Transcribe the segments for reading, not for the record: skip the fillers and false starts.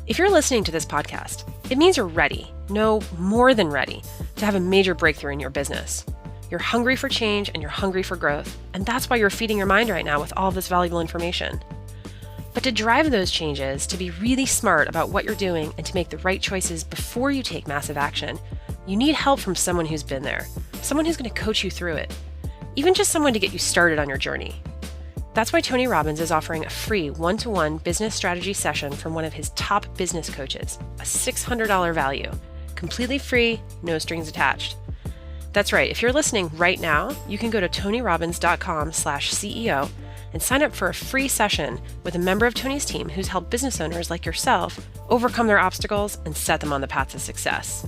If you're listening to this podcast, it means you're ready, no, more than ready, to have a major breakthrough in your business. You're hungry for change and you're hungry for growth, and that's why you're feeding your mind right now with all this valuable information. But to drive those changes, to be really smart about what you're doing and to make the right choices before you take massive action, you need help from someone who's been there, someone who's going to coach you through it, even just someone to get you started on your journey. That's why Tony Robbins is offering a free one-to-one business strategy session from one of his top business coaches, a $600 value, completely free, no strings attached. That's right, if you're listening right now, you can go to tonyrobbins.com/CEO and sign up for a free session with a member of Tony's team who's helped business owners like yourself overcome their obstacles and set them on the path to success.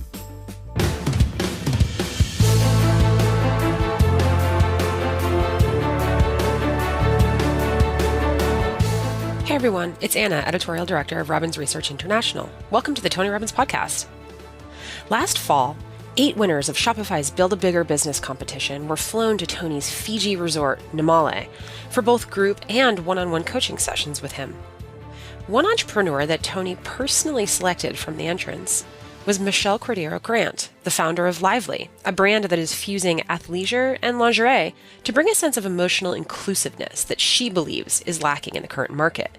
Hey everyone, it's Anna, Editorial Director of Robbins Research International. Welcome to the Tony Robbins Podcast. Last fall, 8 winners of Shopify's Build a Bigger Business competition were flown to Tony's Fiji resort, Namale, for both group and one-on-one coaching sessions with him. One entrepreneur that Tony personally selected from the entrance was Michelle Cordero Grant, the founder of Lively, a brand that is fusing athleisure and lingerie to bring a sense of emotional inclusiveness that she believes is lacking in the current market.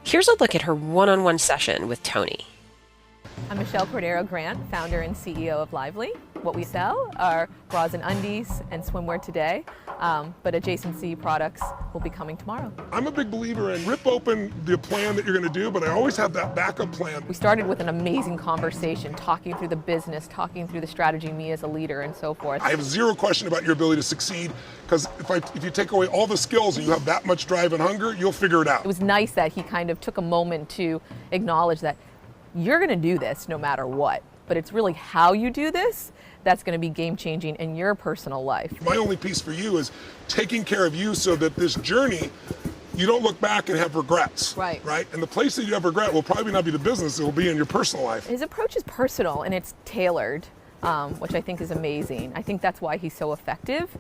Here's a look at her one-on-one session with Tony. I'm Michelle Cordero Grant, founder and CEO of Lively. What we sell are bras and undies and swimwear today, but adjacency products will be coming tomorrow. I'm a big believer in rip open the plan that you're going to do, but I always have that backup plan. We started with an amazing conversation, talking through the business, talking through the strategy, me as a leader and so forth. I have zero question about your ability to succeed, because if you take away all the skills and you have that much drive and hunger, you'll figure it out. It was nice that he kind of took a moment to acknowledge that you're going to do this no matter what, but it's really how you do this that's going to be game-changing in your personal life. My only piece for you is taking care of you so that this journey, you don't look back and have regrets. Right. And the place that you have regret will probably not be the business, it will be in your personal life. His approach is personal and it's tailored, which I think is amazing. I think that's why he's so effective,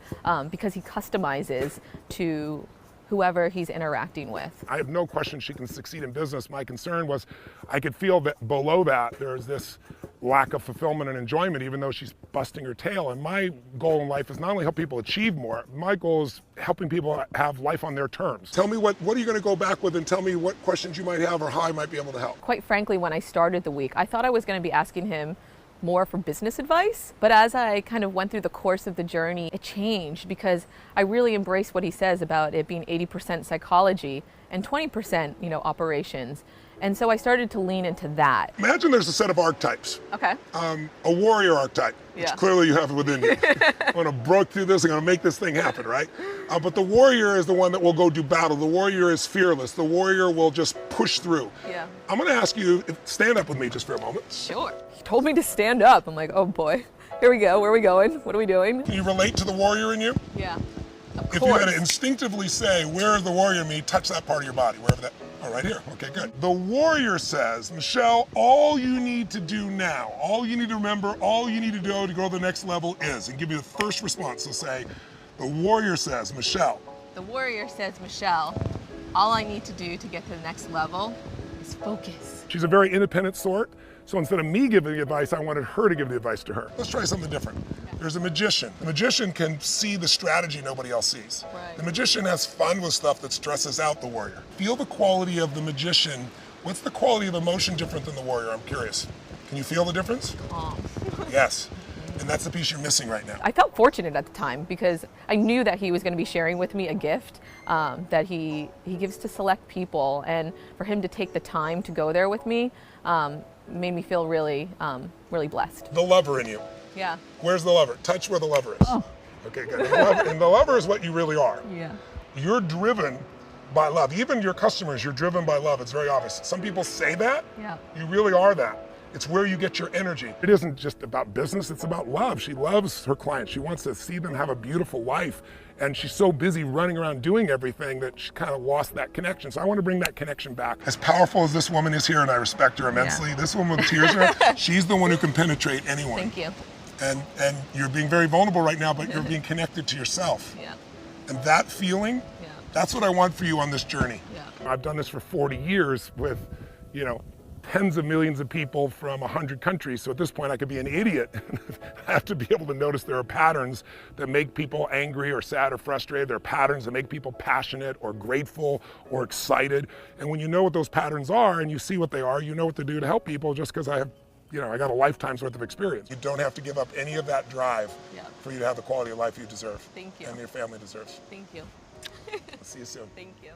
because he customizes to whoever he's interacting with. I have no question she can succeed in business. My concern was I could feel that below that there's this lack of fulfillment and enjoyment, even though she's busting her tail. And my goal in life is not only help people achieve more, my goal is helping people have life on their terms. Tell me what are you going to go back with, and tell me what questions you might have or how I might be able to help. Quite frankly, when I started the week, I thought I was going to be asking him more for business advice. But as I kind of went through the course of the journey, it changed because I really embraced what he says about it being 80% psychology and 20%, operations. And so I started to lean into that. Imagine there's a set of archetypes. Okay. A warrior archetype, which clearly you have within you. I'm going to break through this, I'm going to make this thing happen, right? But the warrior is the one that will go do battle. The warrior is fearless. The warrior will just push through. Yeah. I'm going to ask you, stand up with me just for a moment. Sure. He told me to stand up. I'm like, oh boy, here we go. Where are we going? What are we doing? Can you relate to the warrior in you? Yeah. Of course. If you had to instinctively say, where is the warrior in me, touch that part of your body, wherever that. Oh, right here. Okay, good. The warrior says, Michelle, all you need to do now, all you need to remember, all you need to do to go to the next level is, and give you the first response. So say, the warrior says, Michelle. The warrior says, Michelle, all I need to do to get to the next level is focus. She's a very independent sort. So instead of me giving the advice, I wanted her to give the advice to her. Let's try something different. Okay. There's a magician. The magician can see the strategy nobody else sees. Right. The magician has fun with stuff that stresses out the warrior. Feel the quality of the magician. What's the quality of emotion different than the warrior? I'm curious. Can you feel the difference? Calm. Yes. And that's the piece you're missing right now. I felt fortunate at the time because I knew that he was going to be sharing with me a gift that he gives to select people, and for him to take the time to go there with me made me feel really, really blessed. The lover in you. Yeah. Where's the lover? Touch where the lover is. Oh. Okay, good. And the lover is what you really are. Yeah. You're driven by love. Even your customers, you're driven by love. It's very obvious. Some people say that. Yeah. You really are that. It's where you get your energy. It isn't just about business, it's about love. She loves her clients. She wants to see them have a beautiful life. And she's so busy running around doing everything that she kind of lost that connection. So I want to bring that connection back. As powerful as this woman is here, and I respect her immensely, this woman with tears in her, she's the one who can penetrate anyone. Thank you. And you're being very vulnerable right now, but you're being connected to yourself. Yeah. And that feeling, that's what I want for you on this journey. Yeah. I've done this for 40 years with, tens of millions of people from 100 countries. So at this point, I could be an idiot. I have to be able to notice there are patterns that make people angry or sad or frustrated. There are patterns that make people passionate or grateful or excited. And when you know what those patterns are and you see what they are, you know what to do to help people just because I got a lifetime's worth of experience. You don't have to give up any of that drive for you to have the quality of life you deserve. Thank you. And your family deserves. Thank you. I'll see you soon. Thank you.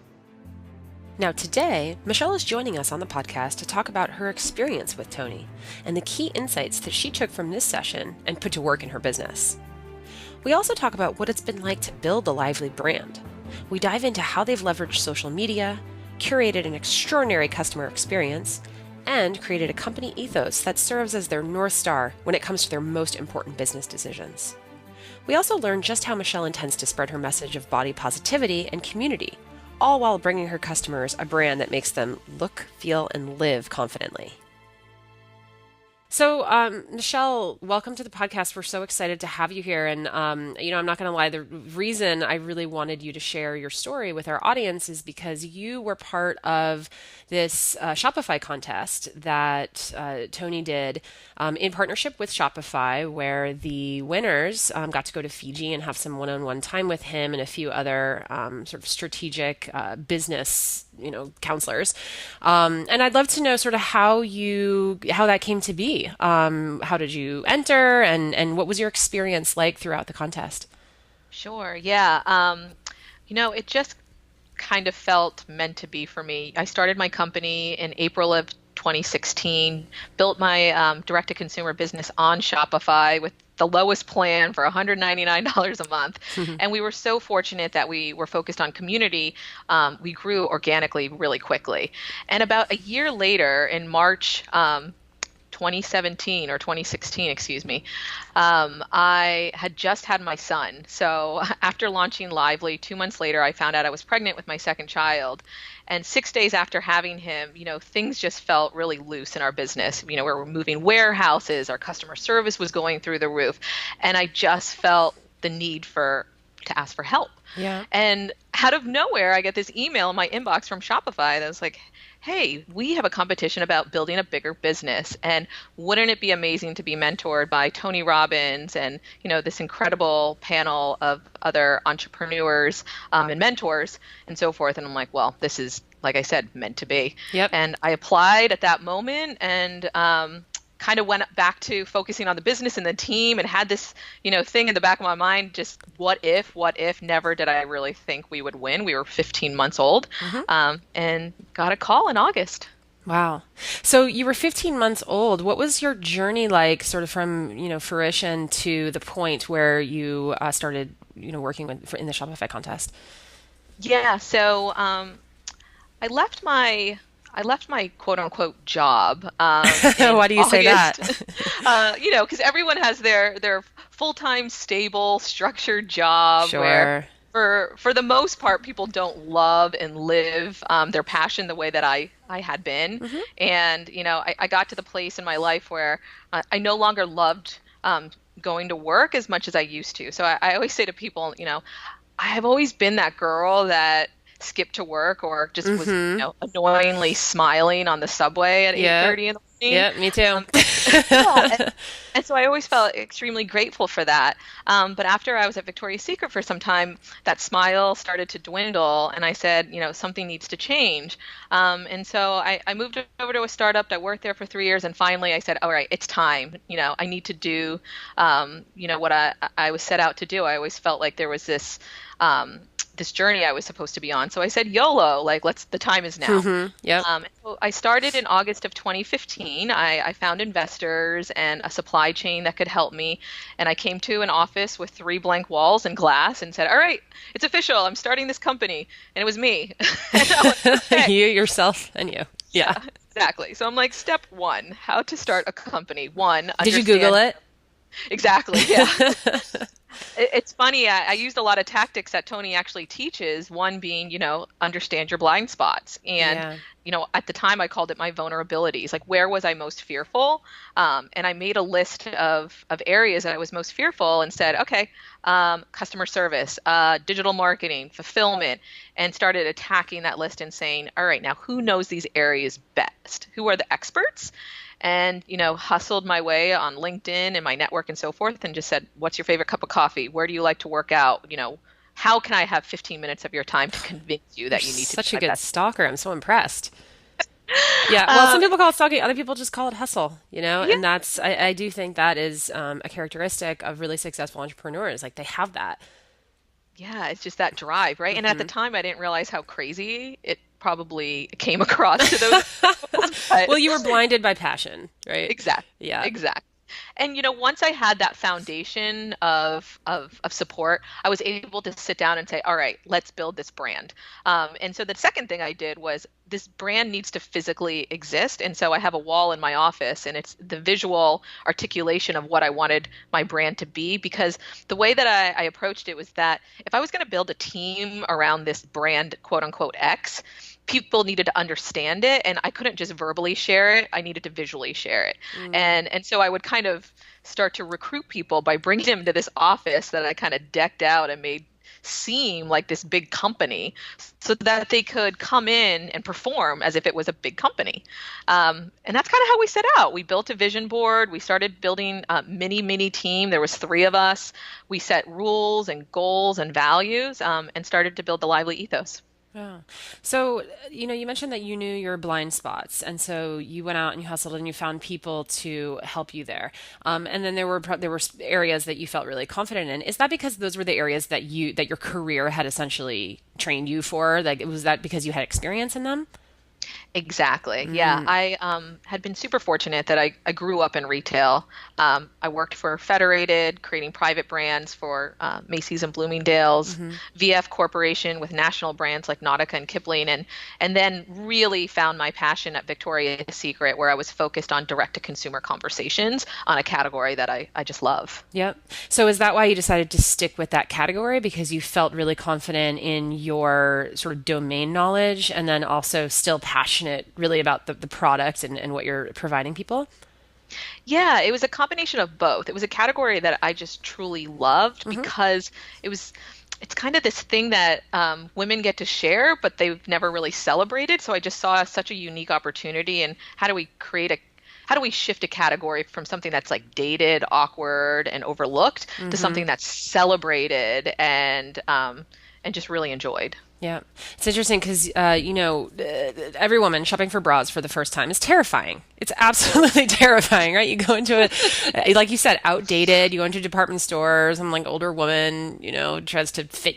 Now today, Michelle is joining us on the podcast to talk about her experience with Tony and the key insights that she took from this session and put to work in her business. We also talk about what it's been like to build a Lively brand. We dive into how they've leveraged social media, curated an extraordinary customer experience, and created a company ethos that serves as their North Star when it comes to their most important business decisions. We also learn just how Michelle intends to spread her message of body positivity and community, all while bringing her customers a brand that makes them look, feel, and live confidently. So, Michelle, welcome to the podcast. We're so excited to have you here. And, I'm not going to lie, the reason I really wanted you to share your story with our audience is because you were part of this Shopify contest that Tony did in partnership with Shopify, where the winners got to go to Fiji and have some one-on-one time with him and a few other sort of strategic business counselors. And I'd love to know sort of how that came to be. How did you enter and what was your experience like throughout the contest? Sure. Yeah. It just kind of felt meant to be for me. I started my company in April of 2016, built my direct-to-consumer business on Shopify with the lowest plan for $199 a month. And we were so fortunate that we were focused on community. We grew organically really quickly. And about a year later, in March 2017 or 2016, excuse me, I had just had my son. So after launching Lively, 2 months later, I found out I was pregnant with my second child. And 6 days after having him, things just felt really loose in our business. We were moving warehouses, our customer service was going through the roof. And I just felt the need to ask for help. Yeah. And out of nowhere, I get this email in my inbox from Shopify that was like, hey, we have a competition about building a bigger business. And wouldn't it be amazing to be mentored by Tony Robbins and, this incredible panel of other entrepreneurs and mentors and so forth. And I'm like, well, this is, like I said, meant to be. Yep. And I applied at that moment and kind of went back to focusing on the business and the team and had this, thing in the back of my mind, just what if, never did I really think we would win. We were 15 months old and got a call in August. Wow. So you were 15 months old. What was your journey like sort of from, fruition to the point where you started, working in the Shopify contest? Yeah. So I left my quote unquote job. Why do you say that? Because everyone has their full-time, stable, structured job. Sure. Where for the most part, people don't love and live their passion the way that I had been. Mm-hmm. And, I got to the place in my life where I no longer loved going to work as much as I used to. So I always say to people, I have always been that girl that skipped to work or just was annoyingly smiling on the subway at 8:30 in the morning. Yeah, me too. And so I always felt extremely grateful for that. But after I was at Victoria's Secret for some time, that smile started to dwindle, and I said, something needs to change. And so I moved over to a startup. I worked there for 3 years, and finally I said, all right, it's time. I need to do, what I was set out to do. I always felt like there was this journey I was supposed to be on. So I said, YOLO, the time is now. Mm-hmm. Yep. So I started in August of 2015. I found investors and a supply chain that could help me. And I came to an office with 3 blank walls and glass and said, all right, it's official. I'm starting this company. And it was me. And I went, okay. You, yourself, and you. Yeah. Exactly. So I'm like, step 1, how to start a company. 1, Did you Google it? Exactly. Yeah. It's funny. I used a lot of tactics that Tony actually teaches. One being, understand your blind spots. And, Yeah. at the time I called it my vulnerabilities. Like, where was I most fearful? And I made a list of areas that I was most fearful and said, okay, customer service, digital marketing, fulfillment, and started attacking that list and saying, all right, now who knows these areas best? Who are the experts? And hustled my way on LinkedIn and my network and so forth, and just said, what's your favorite cup of coffee? Where do you like to work out? How can I have 15 minutes of your time to convince you that you need to Such be a my good best? stalker. I'm so impressed. Yeah, well, some Um, people call it stalking, other people just call it hustle, yeah, and I do think that is a characteristic of really successful entrepreneurs. Like they have that. yeah, it's just that drive, right? And at the Hmm. time, I didn't realize how crazy it probably came across to those people. But Well, you were blinded by passion, right? exact, Yeah. exact. And once I had that foundation of support, I was able to sit down and say, all right, let's build this brand. And so the second thing I did was this brand needs to physically exist. And so I have a wall in my office, and it's the visual articulation of what I wanted my brand to be. Because the way that I approached it was that if I was going to build a team around this brand, quote unquote X, people needed to understand it, and I couldn't just verbally share it. I needed to visually share it. Mm. And so I would kind of start to recruit people by bringing them to this office that I kind of decked out and made seem like this big company, so that they could come in and perform as if it was a big company. And that's kind of how we set out. We built a vision board. We started building a mini team. There was three of us. We set rules and goals and values, and started to build the Lively ethos. Yeah. So, you mentioned that you knew your blind spots, and so you went out and you hustled and you found people to help you there. And then there were areas that you felt really confident in. Is that because those were the areas that your career had essentially trained you for? Like, was that because you had experience in them? Exactly. Yeah. Mm. I had been super fortunate that I grew up in retail. I worked for Federated, creating private brands for Macy's and Bloomingdale's, Hmm. VF Corporation with national brands like Nautica and Kipling, and then really found my passion at Victoria's Secret, where I was focused on direct to consumer conversations on a category that I just love. Yep. So is that why you decided to stick with that category? Because you felt really confident in your sort of domain knowledge and then also still passionate really about the product and what you're providing people? Yeah, it was a combination of both. It was a category that I just truly loved Hmm. because it's kind of this thing that women get to share, but they've never really celebrated. So I just saw such a unique opportunity. And how do we shift a category from something that's like dated, awkward, and overlooked to Hmm. something that's celebrated and just really enjoyed? Yeah. It's interesting because, every woman shopping for bras for the first time is terrifying. It's absolutely terrifying, right? You go into like you said, outdated, you go into a department store, some like older woman, tries to fit,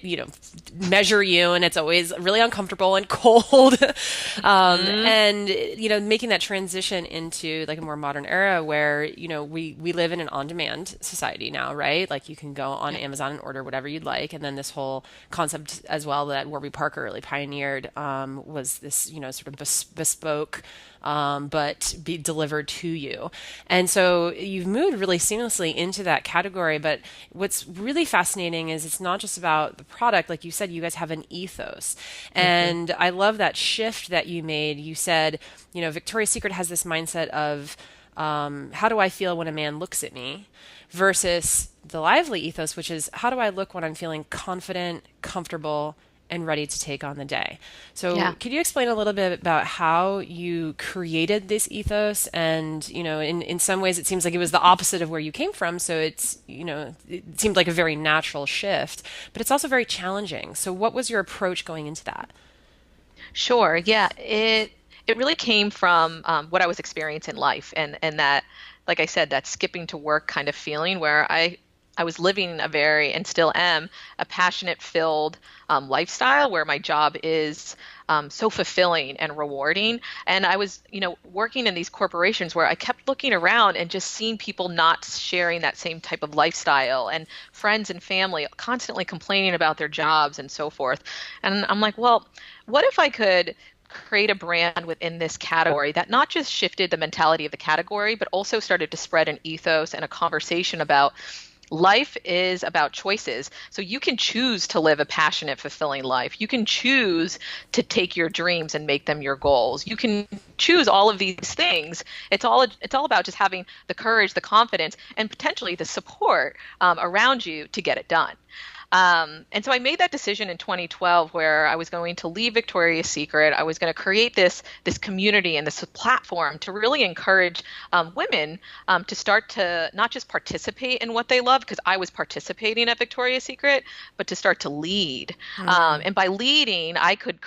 measure you, and it's always really uncomfortable and cold. Hmm. And, making that transition into like a more modern era where, we live in an on-demand society now, right? Like you can go on Yeah. Amazon and order whatever you'd like. And then this whole concept as well that Warby Parker really pioneered was this, sort of bespoke, but be delivered to you. And so you've moved really seamlessly into that category. But what's really fascinating is it's not just about the product. Like you said, you guys have an ethos. Hmm. And I love that shift that you made. You said, Victoria's Secret has this mindset of how do I feel when a man looks at me versus the Lively ethos, which is how do I look when I'm feeling confident, comfortable, and ready to take on the day. So, Yeah. could you explain a little bit about how you created this ethos? And, in some ways, it seems like it was the opposite of where you came from. So, it seemed like a very natural shift, but it's also very challenging. So, what was your approach going into that? Sure. Yeah. It really came from what I was experiencing in life, and that, like I said, that skipping to work kind of feeling where I was living a very, and still am, a passionate filled lifestyle where my job is so fulfilling and rewarding. And I was, working in these corporations where I kept looking around and just seeing people not sharing that same type of lifestyle, and friends and family constantly complaining about their jobs and so forth. And I'm like, well, what if I could create a brand within this category that not just shifted the mentality of the category, but also started to spread an ethos and a conversation about Life is about choices. So you can choose to live a passionate, fulfilling life. You can choose to take your dreams and make them your goals. You can choose all of these things. It's all about just having the courage, the confidence, and potentially the support around you to get it done. And so I made that decision in 2012 where I was going to leave Victoria's Secret. I was going to create this community and this platform to really encourage women to start to not just participate in what they love, because I was participating at Victoria's Secret, but to start to lead. And by leading, I could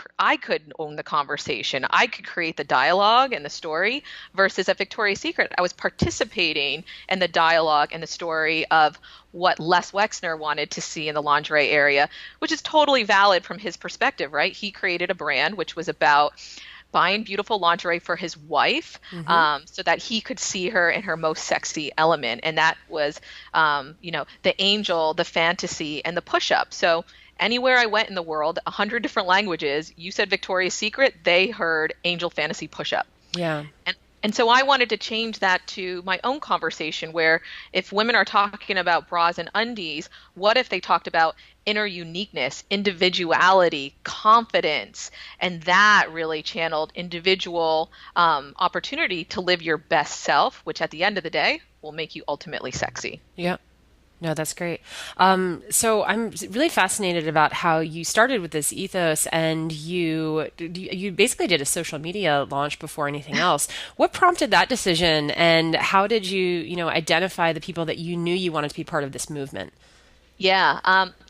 own the conversation. I could create the dialogue and the story. Versus at Victoria's Secret, I was participating in the dialogue and the story of what Les Wexner wanted to see in the lingerie area, which is totally valid from his perspective, right? He created a brand which was about buying beautiful lingerie for his wife, so that he could see her in her most sexy element. And that was, the angel, the fantasy, and the push-up. So anywhere I went in the world, 100 different languages, you said Victoria's Secret, they heard angel fantasy push-up. Yeah. And so I wanted to change that to my own conversation where if women are talking about bras and undies, what if they talked about inner uniqueness, individuality, confidence, and that really channeled individual opportunity to live your best self, which at the end of the day will make you ultimately sexy. Yeah. No, that's great. So I'm really fascinated about how you started with this ethos, and you basically did a social media launch before anything else. What prompted that decision, and how did you identify the people that you knew you wanted to be part of this movement? Yeah,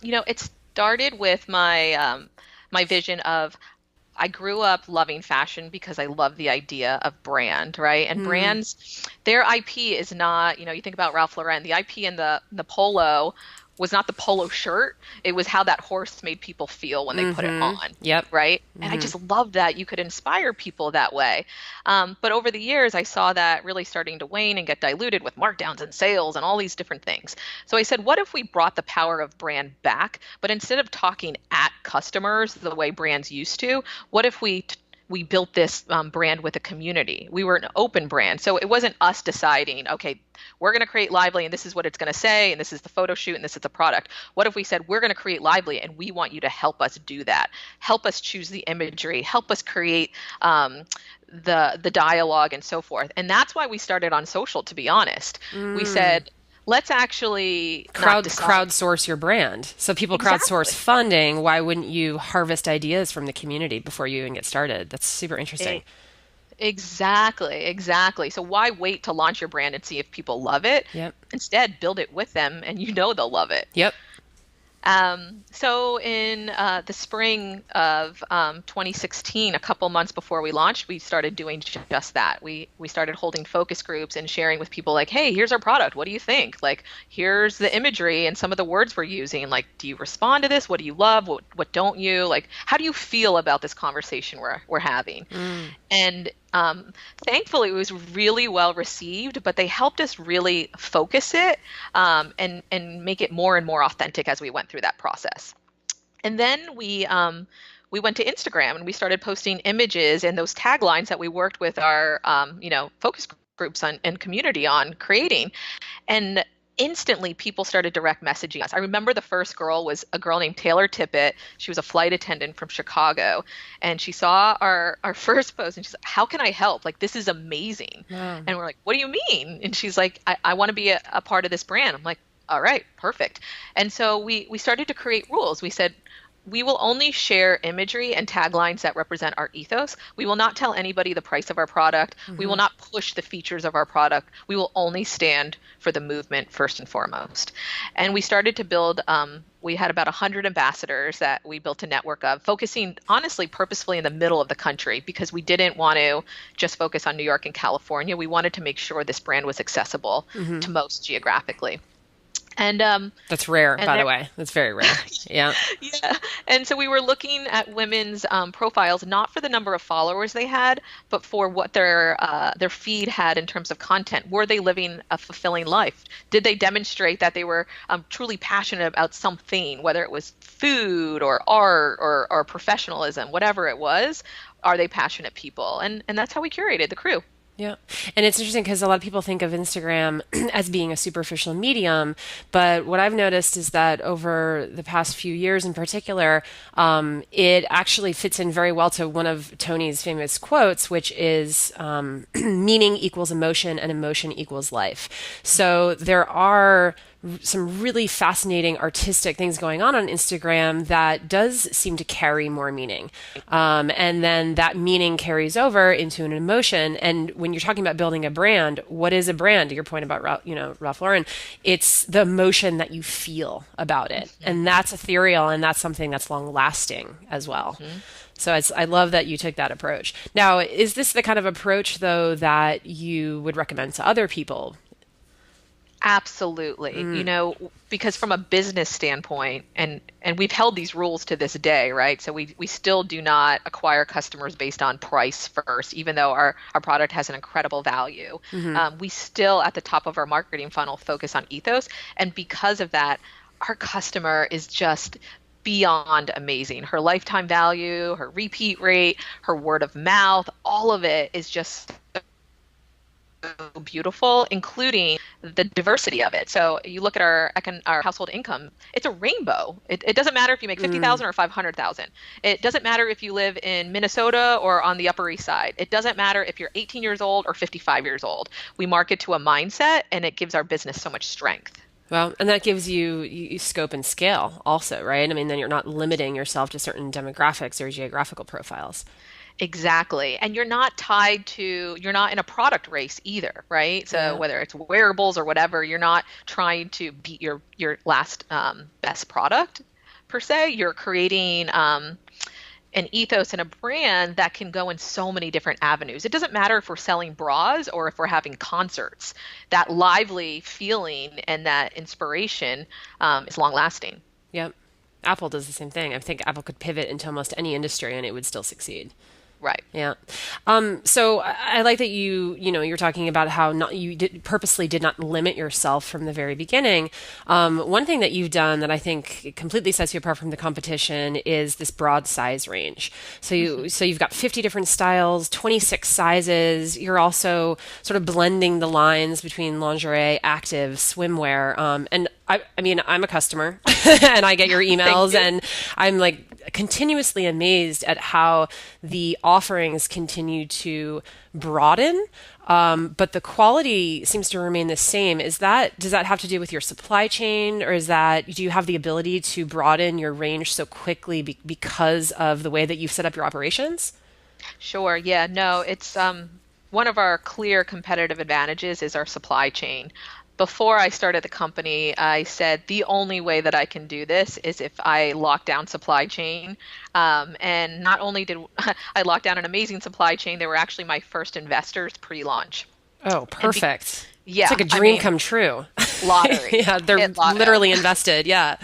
it started with my vision of I grew up loving fashion because I love the idea of brand, right? And brands, their IP is not, you think about Ralph Lauren, the IP in the polo was not the polo shirt. It was how that horse made people feel when they put it on. Yep. Right. And I just loved that you could inspire people that way. But over the years, I saw that really starting to wane and get diluted with markdowns and sales and all these different things. So I said, what if we brought the power of brand back, but instead of talking at customers the way brands used to, what if we built this brand with a community? We were an open brand. So it wasn't us deciding, okay, we're going to create Lively and this is what it's going to say, and this is the photo shoot, and this is the product. What if we said, we're going to create Lively and we want you to help us do that? Help us choose the imagery, help us create the dialogue and so forth. And that's why we started on social, to be honest. We said, let's actually crowdsource your brand. So people crowdsource funding. Why wouldn't you harvest ideas from the community before you even get started? That's super interesting. Exactly. So why wait to launch your brand and see if people love it? Yep. Instead, build it with them and they'll love it. Yep. So in the spring of 2016, a couple months before we launched, we started doing just that. We started holding focus groups and sharing with people like, hey, here's our product. What do you think? Like, here's the imagery and some of the words we're using. Like, do you respond to this? What do you love? What don't you? Like, how do you feel about this conversation we're having? And thankfully, it was really well received, but they helped us really focus it and make it more and more authentic as we went through that process. And then we went to Instagram and we started posting images and those taglines that we worked with our focus groups and community on creating. And instantly people started direct messaging us. I remember the first girl was a girl named Taylor Tippett. She was a flight attendant from Chicago, and she saw our first post and she's like, how can I help? Like, this is amazing. Yeah. And we're like, what do you mean? And she's like, I want to be a part of this brand. I'm like, all right, perfect. And so we started to create rules. We said, we will only share imagery and taglines that represent our ethos. We will not tell anybody the price of our product. We will not push the features of our product. We will only stand for the movement first and foremost. And we started to build, we had about 100 ambassadors that we built a network of, focusing honestly, purposefully in the middle of the country, because we didn't want to just focus on New York and California. We wanted to make sure this brand was accessible to most geographically. And that's rare, by the way. That's very rare. Yeah. Yeah. And so we were looking at women's profiles, not for the number of followers they had, but for what their feed had in terms of content. Were they living a fulfilling life? Did they demonstrate that they were truly passionate about something, whether it was food or art or professionalism, whatever it was? Are they passionate people? And that's how we curated the crew. Yeah. And it's interesting because a lot of people think of Instagram as being a superficial medium. But what I've noticed is that over the past few years in particular, it actually fits in very well to one of Tony's famous quotes, which is meaning equals emotion and emotion equals life. So there are some really fascinating artistic things going on Instagram that does seem to carry more meaning. And then that meaning carries over into an emotion. And when you're talking about building a brand, what is a brand? To your point about, Ralph Lauren, it's the emotion that you feel about it. And that's ethereal, and that's something that's long lasting as well. So I love that you took that approach. Now, is this the kind of approach, though, that you would recommend to other people? Absolutely. Because from a business standpoint, and we've held these rules to this day, right? So we still do not acquire customers based on price first, even though our product has an incredible value. We still, at the top of our marketing funnel, focus on ethos. And because of that, our customer is just beyond amazing. Her lifetime value, her repeat rate, her word of mouth, all of it is just beautiful, including the diversity of it. So you look at our household income, it's a rainbow. It doesn't matter if you make 50,000 or 500,000. It doesn't matter if you live in Minnesota or on the Upper East Side. It doesn't matter if you're 18 years old or 55 years old. We market to a mindset, and it gives our business so much strength. Well, and that gives you scope and scale also, right? I mean, then you're not limiting yourself to certain demographics or geographical profiles. Exactly. And you're not in a product race either, right? So whether it's wearables or whatever, you're not trying to beat your last best product per se. You're creating an ethos and a brand that can go in so many different avenues. It doesn't matter if we're selling bras or if we're having concerts. That lively feeling and that inspiration is long lasting. Yep. Apple does the same thing. I think Apple could pivot into almost any industry and it would still succeed. Right. Yeah. So I like that you're talking about how purposely did not limit yourself from the very beginning. One thing that you've done that I think completely sets you apart from the competition is this broad size range. So you've got 50 different styles, 26 sizes. You're also sort of blending the lines between lingerie, active, swimwear. And I mean, I'm a customer and I get your emails and I'm like continuously amazed at how the offerings continue to broaden, but the quality seems to remain the same. Does that have to do with your supply chain, or do you have the ability to broaden your range so quickly because of the way that you've set up your operations? Sure. Yeah. No, it's one of our clear competitive advantages is our supply chain. Before I started the company, I said the only way that I can do this is if I lock down supply chain. And not only did I lock down an amazing supply chain, they were actually my first investors pre-launch. Oh, perfect. Yeah. It's like a dream come true. Lottery. Yeah, they're literally invested. Yeah.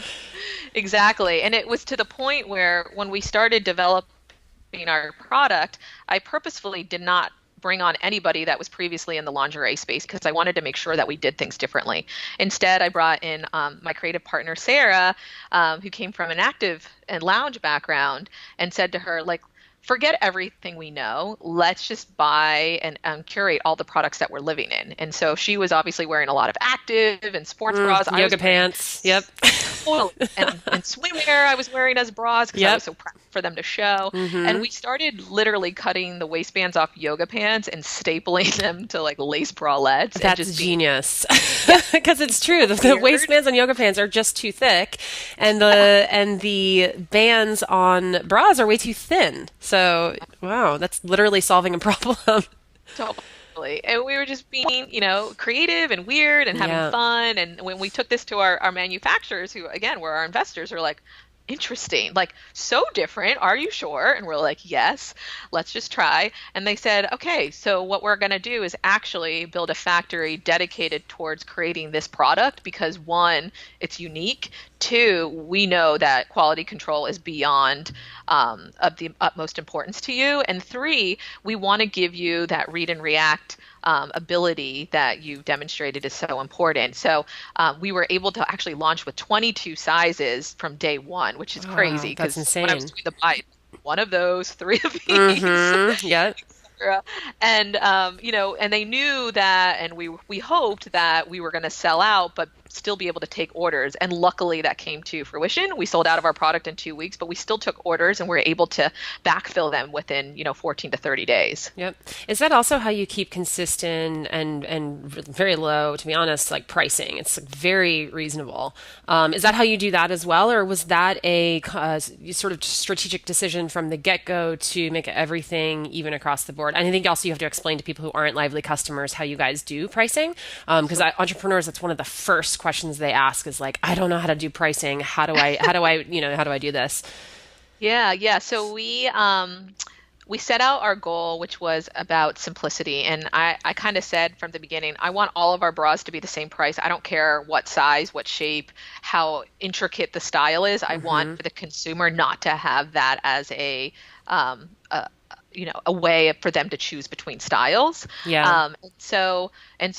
Exactly. And it was to the point where when we started developing our product, I purposefully did not bring on anybody that was previously in the lingerie space because I wanted to make sure that we did things differently. Instead, I brought in my creative partner, Sarah, who came from an active and lounge background, and said to her, like, forget everything we know. Let's just buy and curate all the products that we're living in. And so she was obviously wearing a lot of active and sports bras. Yoga pants. Yep. And swimwear I was wearing as bras because I was so proud for them to show. And we started literally cutting the waistbands off yoga pants and stapling them to like lace bralettes. That's genius. Because it's true. The waistbands on yoga pants are just too thick, and the bands on bras are way too thin. So, wow, that's literally solving a problem. Totally. And we were just being, creative and weird and having fun. And when we took this to our manufacturers, who, again, were our investors, were like, interesting, like so different. Are you sure? And we're like, yes, let's just try. And they said, okay, so what we're going to do is actually build a factory dedicated towards creating this product because one, it's unique. Two, we know that quality control is beyond of the utmost importance to you. And three, we want to give you that read and react ability that you've demonstrated is so important. So we were able to actually launch with 22 sizes from day one, which is crazy because when I was doing the buy, one of those, three of these. Yeah. And and they knew that, and we hoped that we were going to sell out, but still be able to take orders. And luckily, that came to fruition. We sold out of our product in 2 weeks, but we still took orders, and we were able to backfill them within 14 to 30 days. Yep. Is that also how you keep consistent and very low, to be honest, like pricing? It's like very reasonable. Is that how you do that as well, or was that a sort of strategic decision from the get-go to make everything even across the board? And I think also you have to explain to people who aren't Lively customers how you guys do pricing, because entrepreneurs, that's one of the first questions they ask is like, I don't know how to do pricing. How do I do this? Yeah. So we set out our goal, which was about simplicity. And I kind of said from the beginning, I want all of our bras to be the same price. I don't care what size, what shape, how intricate the style is. I want for the consumer not to have that as a way for them to choose between styles. Yeah. So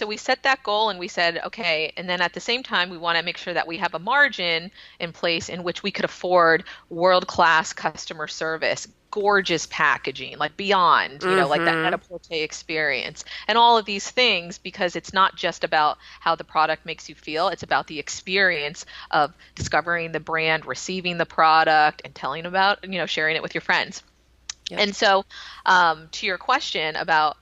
we set that goal, and we said, okay, and then at the same time, we want to make sure that we have a margin in place in which we could afford world-class customer service, gorgeous packaging, like beyond, like that Net-a-Porter experience, and all of these things, because it's not just about how the product makes you feel, it's about the experience of discovering the brand, receiving the product, and telling about, sharing it with your friends. Yep. And so, to your question about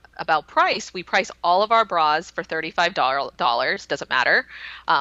price, we price all of our bras for $35. Doesn't matter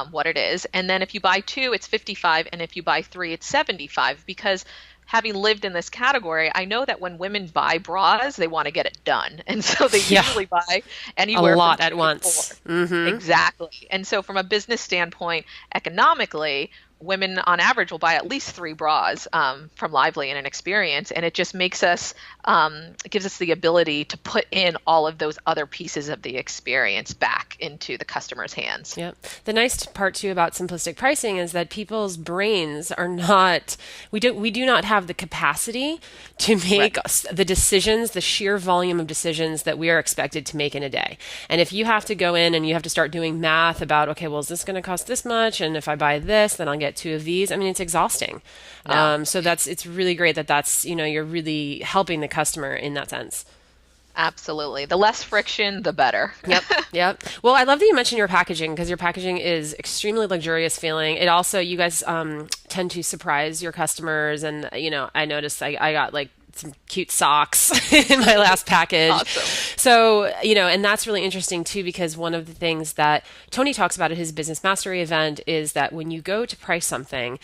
what it is. And then if you buy 2, it's $55, and if you buy 3, it's $75. Because having lived in this category, I know that when women buy bras, they want to get it done, and so they usually buy anywhere a lot from 2 at once. to 4. Exactly. And so, from a business standpoint, economically, women on average will buy at least 3 bras from Lively in an experience, and it just makes us, it gives us the ability to put in all of those other pieces of the experience back into the customer's hands. Yep. The nice part too about simplistic pricing is that people's brains are not, we do not have the capacity to make the decisions, the sheer volume of decisions that we are expected to make in a day. And if you have to go in and you have to start doing math about, okay, well, is this going to cost this much? And if I buy this, then I'll get 2 of these. I mean, it's exhausting. No. So it's really great that's, you're really helping the customer in that sense. Absolutely. The less friction, the better. Yep. Well, I love that you mentioned your packaging, because your packaging is extremely luxurious feeling. It also, you guys tend to surprise your customers. And, I noticed I got like some cute socks in my last package. Awesome. So, and that's really interesting too, because one of the things that Tony talks about at his Business Mastery event is that when you go to price something,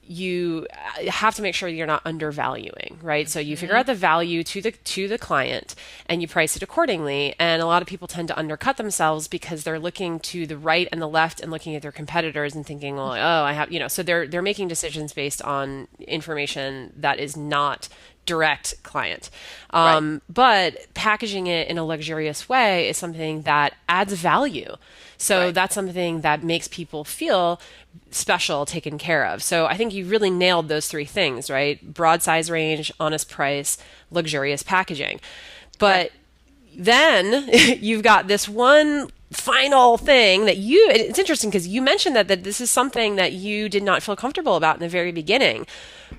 you have to make sure you're not undervaluing, right? So you figure out the value to the client and you price it accordingly. And a lot of people tend to undercut themselves because they're looking to the right and the left and looking at their competitors and thinking, well, I have, so they're making decisions based on information that is not direct client. But packaging it in a luxurious way is something that adds value. So that's something that makes people feel special, taken care of. So I think you really nailed those 3 things, right? Broad size range, honest price, luxurious packaging. But then you've got this one final thing that it's interesting because you mentioned that this is something that you did not feel comfortable about in the very beginning,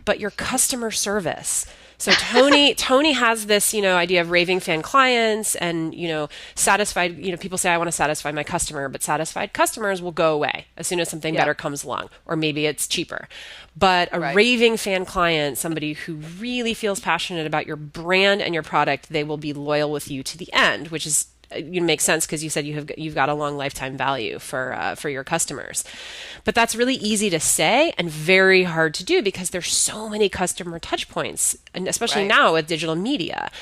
but your customer service. So Tony has this, idea of raving fan clients and, satisfied, people say, I want to satisfy my customer, but satisfied customers will go away as soon as something better comes along, or maybe it's cheaper. But a raving fan client, somebody who really feels passionate about your brand and your product, they will be loyal with you to the end, which is, makes sense because you said you've got a long lifetime value for your customers. But that's really easy to say and very hard to do because there's so many customer touch points, and especially now with digital media.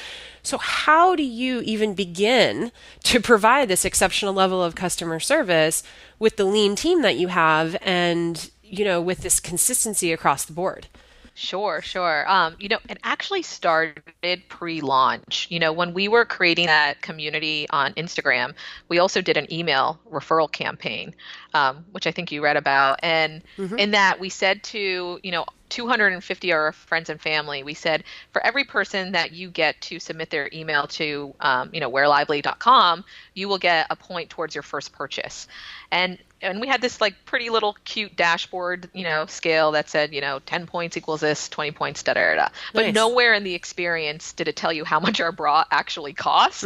So how do you even begin to provide this exceptional level of customer service with the lean team that you have and, with this consistency across the board? Sure. It actually started pre-launch. When we were creating that community on Instagram, we also did an email referral campaign, which I think you read about. And in that we said to, 250 of our friends and family, we said, for every person that you get to submit their email to, wearlively.com, you will get a point towards your first purchase. And and we had this like pretty little cute dashboard, scale that said, 10 points equals this, 20 points, da da da. But Nice. nowhere in the experience did it tell you how much our bra actually cost.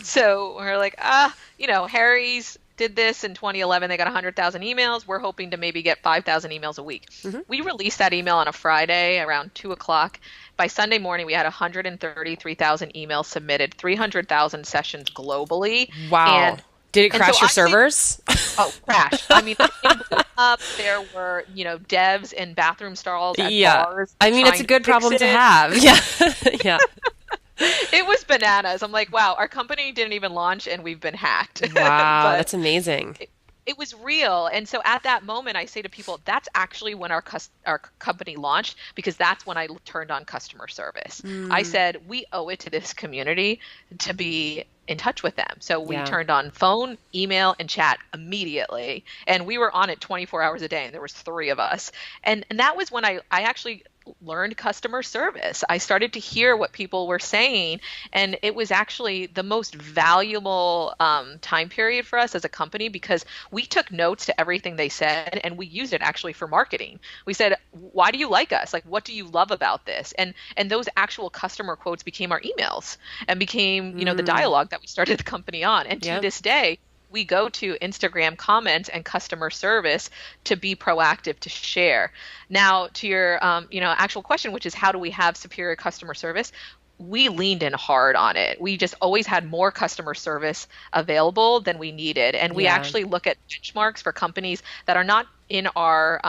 So we're like, Harry's did this in 2011. They got 100,000 emails. We're hoping to maybe get 5,000 emails a week. We released that email on a Friday around 2 o'clock. By Sunday morning, we had 133,000 emails submitted, 300,000 sessions globally. Wow. Did it crash your servers? Oh, crashed. I mean, it blew up. There were, devs in bathroom stalls at bars. I mean, it's a good problem to have. Yeah. Yeah. It was bananas. I'm like, wow, our company didn't even launch and we've been hacked. Wow, that's amazing. It was real. And so at that moment, I say to people, that's actually when our company launched, because that's when I turned on customer service. I said, we owe it to this community to be in touch with them. So we turned on phone, email, and chat immediately. And we were on it 24 hours a day, and there was 3 of us. And that was when I actually learned customer service. I started to hear what people were saying, and it was actually the most valuable time period for us as a company, because we took notes to everything they said and we used it actually for marketing. We said, why do you like us? Like, what do you love about this? And those actual customer quotes became our emails and became, the dialogue that we started the company on. And to this day, we go to Instagram comments and customer service to be proactive, to share. Now, to your, actual question, which is how do we have superior customer service? We leaned in hard on it. We just always had more customer service available than we needed. And we actually look at benchmarks for companies that are not in our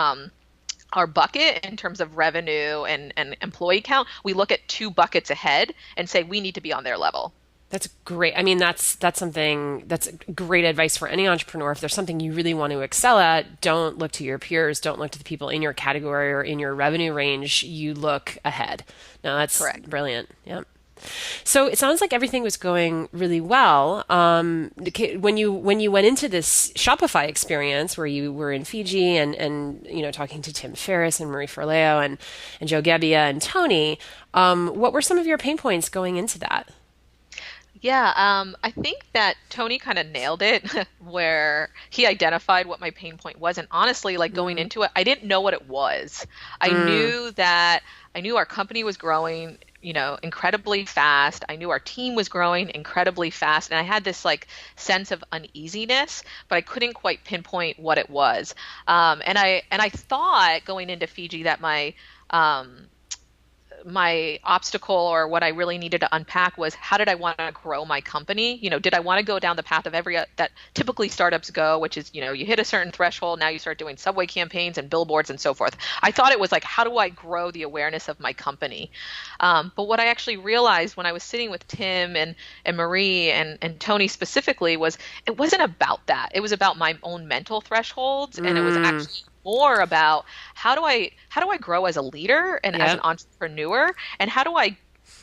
bucket in terms of revenue and employee count. We look at 2 buckets ahead and say we need to be on their level. That's great. I mean, that's something that's great advice for any entrepreneur. If there's something you really want to excel at, don't look to your peers. Don't look to the people in your category or in your revenue range. You look ahead. No, that's correct. Brilliant. Yeah. So it sounds like everything was going really well. When you went into this Shopify experience where you were in Fiji and talking to Tim Ferriss and Marie Forleo and Joe Gebbia and Tony, what were some of your pain points going into that? Yeah, I think that Tony kind of nailed it where he identified what my pain point was. And honestly, like going into it, I didn't know what it was. I knew our company was growing, incredibly fast. I knew our team was growing incredibly fast. And I had this like sense of uneasiness, but I couldn't quite pinpoint what it was. And I thought going into Fiji that my obstacle, or what I really needed to unpack, was how did I want to grow my company? Did I want to go down the path of that typically startups go, which is, you hit a certain threshold, now you start doing subway campaigns and billboards and so forth. I thought it was like, how do I grow the awareness of my company? But what I actually realized when I was sitting with Tim and Marie and Tony specifically was it wasn't about that. It was about my own mental thresholds, and it was actually more about how do I grow as a leader and as an entrepreneur, and how do I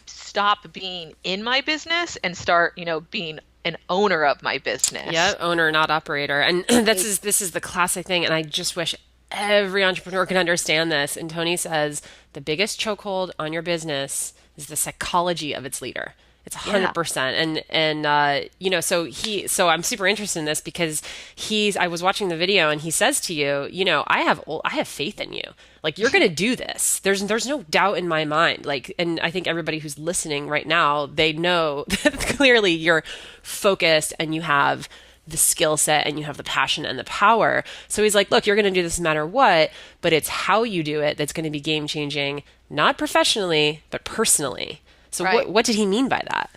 stop being in my business and start, being an owner of my business. Yeah, owner, not operator. And this is the classic thing, and I just wish every entrepreneur could understand this. And Tony says the biggest chokehold on your business is the psychology of its leader. It's 100%. And so I'm super interested in this because I was watching the video and he says to you, I have faith in you. Like, you're going to do this. There's no doubt in my mind. Like, and I think everybody who's listening right now, they know that clearly you're focused and you have the skill set and you have the passion and the power. So he's like, look, you're going to do this no matter what, but it's how you do it that's going to be game changing, not professionally, but personally. So what did he mean by that?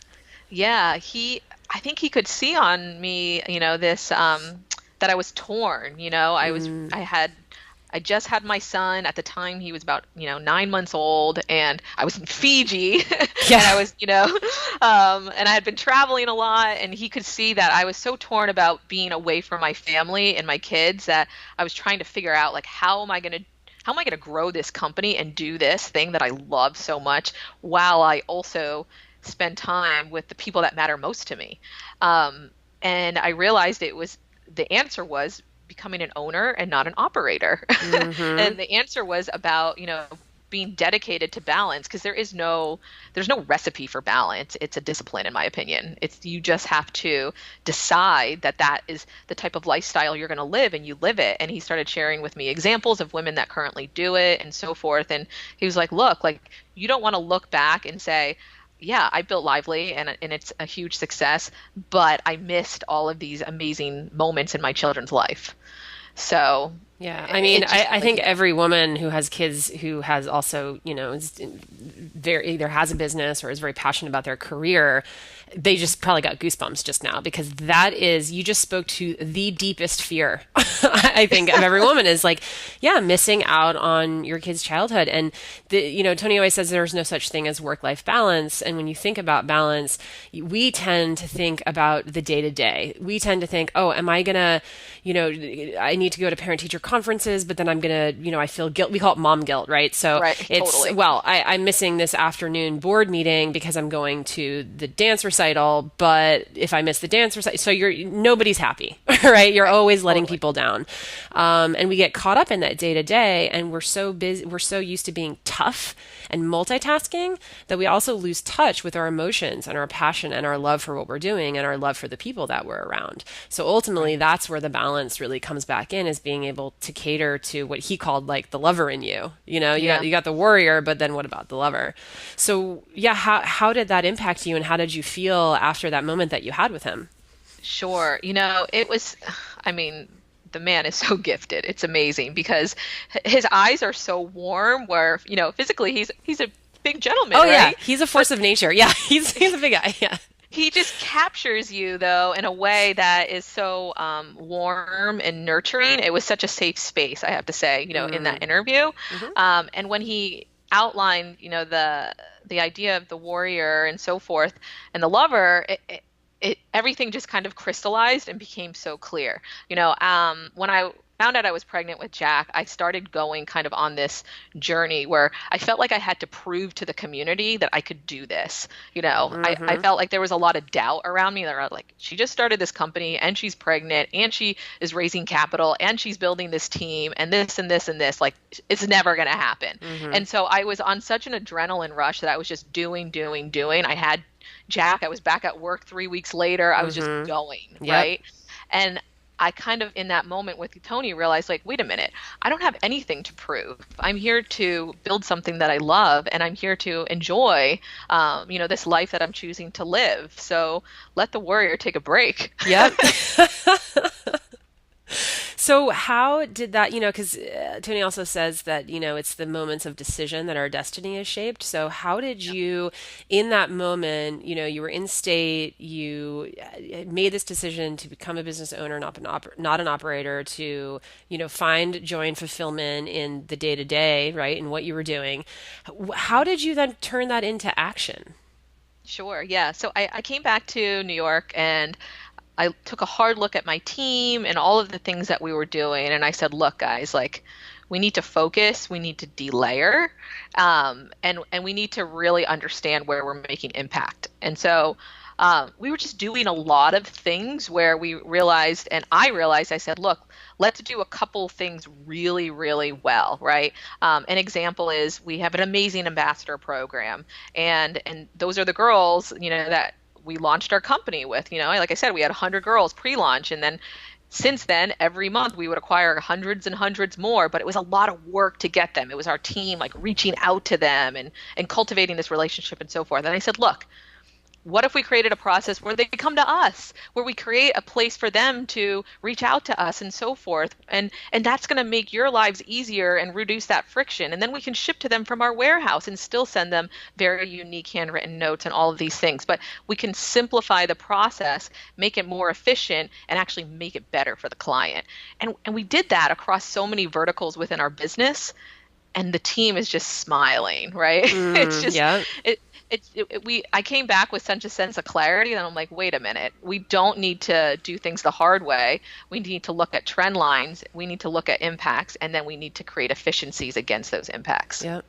Yeah, I think he could see on me, this, that I was torn, I just had my son. At the time he was about, 9 months old, and I was in Fiji and I was, and I had been traveling a lot, and he could see that I was so torn about being away from my family and my kids that I was trying to figure out, like, how am I going to grow this company and do this thing that I love so much while I also spend time with the people that matter most to me? And I realized the answer was becoming an owner and not an operator. And the answer was about, being dedicated to balance, because there's no recipe for balance. It's a discipline, in my opinion. You just have to decide that that is the type of lifestyle you're going to live, and you live it. And he started sharing with me examples of women that currently do it and so forth. And he was like, look, like, you don't want to look back and say, yeah, I built Lively and it's a huge success, but I missed all of these amazing moments in my children's life. So yeah, I mean, I think every woman who has kids who has also, is either has a business or is very passionate about their career, they just probably got goosebumps just now, because that is, you just spoke to the deepest fear, I think, of every woman, is like, yeah, missing out on your kid's childhood. And Tony always says there's no such thing as work-life balance. And when you think about balance, we tend to think about the day-to-day. We tend to think, oh, am I gonna, I need to go to parent-teacher conferences, but then I'm gonna, I feel guilt. We call it mom guilt, right? So it's, totally. Well, I'm missing this afternoon board meeting because I'm going to the dance recital, but if I miss the dance recital, so nobody's happy, right? You're always letting people down. And we get caught up in that day to day, and we're so busy, we're so used to being tough and multitasking that we also lose touch with our emotions and our passion and our love for what we're doing and our love for the people that we're around. So ultimately, that's where the balance really comes back in, is being able to cater to what he called like the lover in you. You got the warrior, but then what about the lover? So yeah, how did that impact you, and how did you feel after that moment that you had with him? Sure. It was, the man is so gifted. It's amazing, because his eyes are so warm, where, physically he's a big gentleman. Oh, right? Yeah. He's a force of nature. Yeah. He's a big guy. Yeah. He just captures you, though, in a way that is so warm and nurturing. It was such a safe space, I have to say, in that interview. Mm-hmm. And when he outlined, the idea of the warrior and so forth, and the lover, everything just kind of crystallized and became so clear. When I found out I was pregnant with Jack, I started going kind of on this journey where I felt like I had to prove to the community that I could do this. Mm-hmm. I felt like there was a lot of doubt around me. That were like, she just started this company, and she's pregnant, and she is raising capital, and she's building this team, and this and this and this. Like, it's never going to happen. Mm-hmm. And so I was on such an adrenaline rush that I was just doing. I had Jack. I was back at work 3 weeks later. I was just going, right? And I kind of, in that moment with Tony, realized, like, wait a minute, I don't have anything to prove. I'm here to build something that I love, and I'm here to enjoy, this life that I'm choosing to live. So let the warrior take a break. Yep. So how did that, because Tony also says that, it's the moments of decision that our destiny is shaped. So how did you, in that moment, you were in state, you made this decision to become a business owner, not an operator, to, find joy and fulfillment in the day-to-day, right, in what you were doing. How did you then turn that into action? Sure, yeah. So I came back to New York, and I took a hard look at my team and all of the things that we were doing. And I said, look, guys, like, we need to focus, we need to delayer, and we need to really understand where we're making impact. And so we were just doing a lot of things where we realized, and I said, look, let's do a couple things really, really well, right? An example is we have an amazing ambassador program, and those are the girls, that we launched our company with. Like I said, we had 100 girls pre-launch, and then since then, every month we would acquire hundreds and hundreds more, but it was a lot of work to get them. It was our team, like, reaching out to them and cultivating this relationship and so forth. And I said, look, what if we created a process where they come to us, where we create a place for them to reach out to us and so forth? And that's going to make your lives easier and reduce that friction. And then we can ship to them from our warehouse and still send them very unique handwritten notes and all of these things. But we can simplify the process, make it more efficient, and actually make it better for the client. And we did that across so many verticals within our business. And the team is just smiling, right? It's just, yeah. I came back with such a sense of clarity that I'm like, wait a minute, we don't need to do things the hard way. We need to look at trend lines. We need to look at impacts, and then we need to create efficiencies against those impacts. Yeah.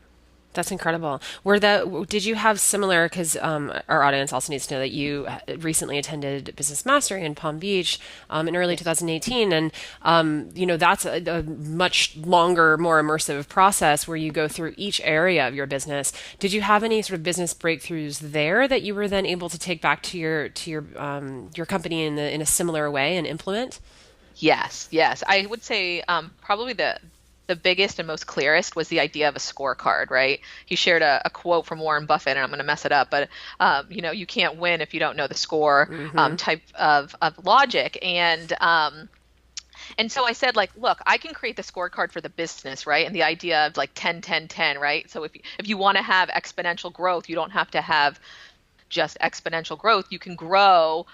That's incredible. Did you have similar, because our audience also needs to know that you recently attended Business Mastery in Palm Beach in early Yes. 2018. And, that's a much longer, more immersive process where you go through each area of your business. Did you have any sort of business breakthroughs there that you were then able to take back to your company in a similar way and implement? Yes, yes. I would say probably the biggest and most clearest was the idea of a scorecard, right? He shared a quote from Warren Buffett, and I'm going to mess it up, but you can't win if you don't know the score Mm-hmm. type of logic. And so I said, like, look, I can create the scorecard for the business, right? And the idea of like 10, 10, 10, right? So if you want to have exponential growth, you don't have to have just exponential growth. You can grow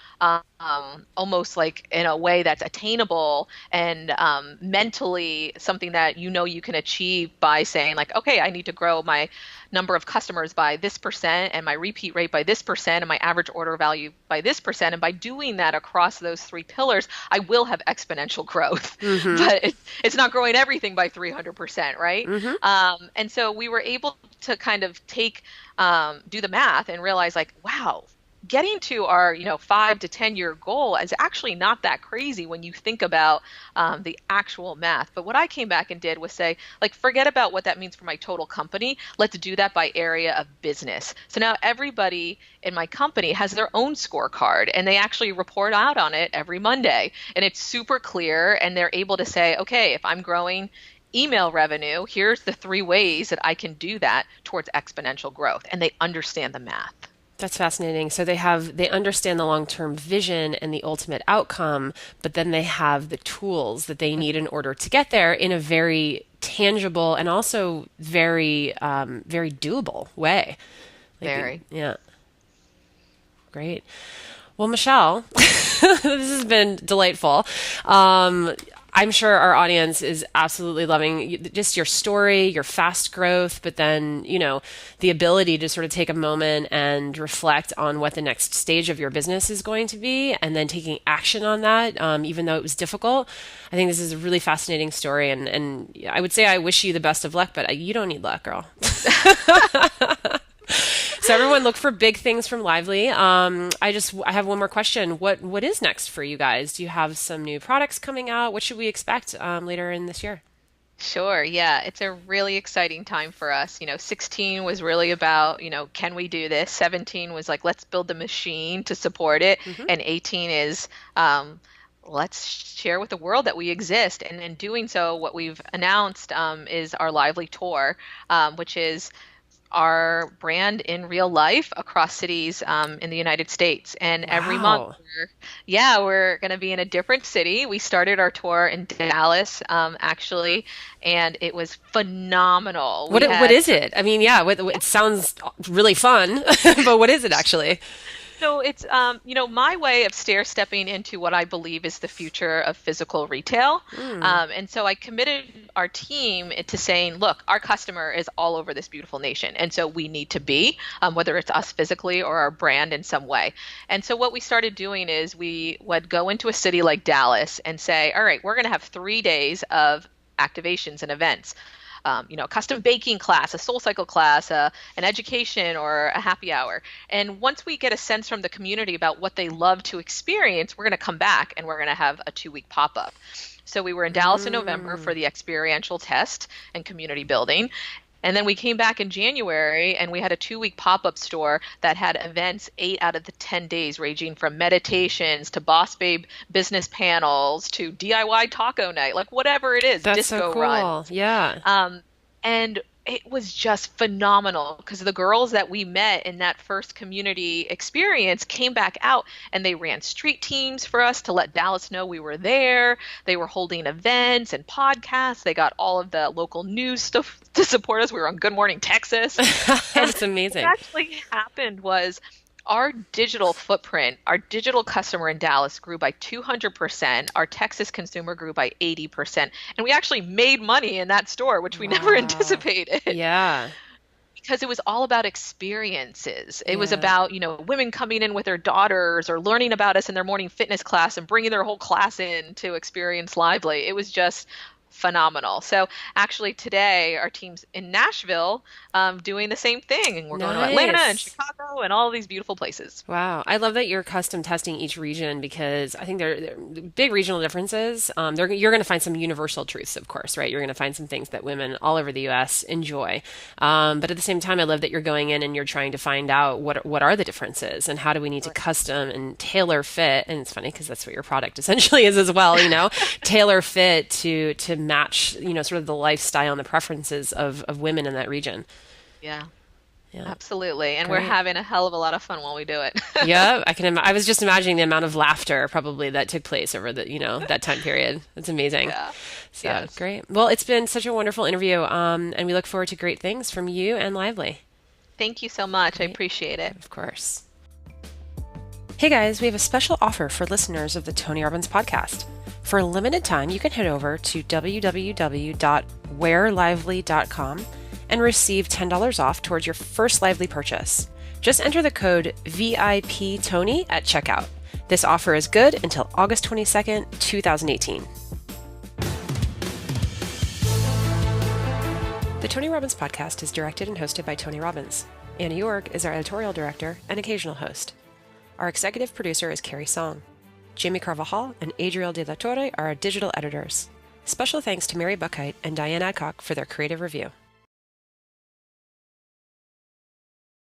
almost like in a way that's attainable and mentally something that you can achieve by saying like, okay, I need to grow my number of customers by this percent and my repeat rate by this percent and my average order value by this percent. And by doing that across those three pillars, I will have exponential growth, Mm-hmm. but it's not growing everything by 300%, right? Mm-hmm. And so we were able to kind of do the math and realize like, wow, getting to our 5 to 10 year goal is actually not that crazy when you think about the actual math. But what I came back and did was say, like, forget about what that means for my total company. Let's do that by area of business. So now everybody in my company has their own scorecard, and they actually report out on it every Monday, and it's super clear, and they're able to say, okay, if I'm growing email revenue, here's the 3 ways that I can do that towards exponential growth, and they understand the math. That's fascinating. So they understand the long-term vision and the ultimate outcome, but then they have the tools that they need in order to get there in a very tangible and also very very doable way. Very. Yeah, great. Well, Michelle, this has been delightful. I'm sure our audience is absolutely loving just your story, your fast growth, but then, the ability to sort of take a moment and reflect on what the next stage of your business is going to be and then taking action on that, even though it was difficult. I think this is a really fascinating story. And I would say I wish you the best of luck, but you don't need luck, girl. So everyone look for big things from Lively. I have one more question. What is next for you guys? Do you have some new products coming out? What should we expect later in this year? Sure. Yeah. It's a really exciting time for us. 16 was really about, can we do this? 17 was like, let's build the machine to support it. Hmm. And 18 is, let's share with the world that we exist. And in doing so, what we've announced is our Lively Tour, which is our brand in real life across cities in the United States. And every month, Wow. we're going to be in a different city. We started our tour in Dallas, actually, and it was phenomenal. What is it? I mean, yeah, it sounds really fun, but what is it actually? So it's, my way of stair stepping into what I believe is the future of physical retail. And so I committed our team to saying, look, our customer is all over this beautiful nation. And so we need to be, whether it's us physically or our brand in some way. And so what we started doing is we would go into a city like Dallas and say, all right, we're going to have 3 days of activations and events. A custom baking class, a soul cycle class, an education, or a happy hour. And once we get a sense from the community about what they love to experience, we're going to come back and we're going to have a 2-week pop-up. So we were in Dallas in November for the experiential test and community building. And then we came back in January and we had a 2-week pop-up store that had events 8 out of the 10 days, ranging from meditations to Boss Babe business panels to DIY taco night, like whatever it is, That's disco so cool. run. Yeah. And it was just phenomenal because the girls that we met in that first community experience came back out and they ran street teams for us to let Dallas know we were there. They were holding events and podcasts. They got all of the local news stuff to support us. We were on Good Morning Texas. That's amazing. What actually happened was our digital footprint, our digital customer in Dallas grew by 200%. Our Texas consumer grew by 80%. And we actually made money in that store, which we never anticipated. Yeah. Because it was all about experiences. It was Yeah. about, women coming in with their daughters or learning about us in their morning fitness class and bringing their whole class in to experience Lively. It was just phenomenal. So actually today our team's in Nashville doing the same thing. And we're going to Atlanta and Nice. Chicago and all these beautiful places. Wow. I love that you're custom testing each region because I think there are big regional differences. You're going to find some universal truths, of course, right? You're going to find some things that women all over the US enjoy. But at the same time, I love that you're going in and you're trying to find out what are the differences and how do we need to custom and tailor fit. And it's funny because that's what your product essentially is as well, tailor fit to match, sort of the lifestyle and the preferences of women in that region. Yeah. Yeah. Absolutely. And we're Great. having a hell of a lot of fun while we do it. Yeah, I was just imagining the amount of laughter probably that took place over that time period. It's amazing. Yeah. So Yes. great. Well, it's been such a wonderful interview, and we look forward to great things from you and Lively. Thank you so much. I Great. appreciate it. Of course. Hey guys, we have a special offer for listeners of the Tony Robbins podcast. For a limited time, you can head over to www.wearlively.com and receive $10 off towards your first Lively purchase. Just enter the code VIPTony at checkout. This offer is good until August 22nd, 2018. The Tony Robbins podcast is directed and hosted by Tony Robbins. Anna York is our editorial director and occasional host. Our executive producer is Carrie Song. Jamie Carvajal and Adriel De La Torre are our digital editors. Special thanks to Mary Buckheit and Diane Adcock for their creative review.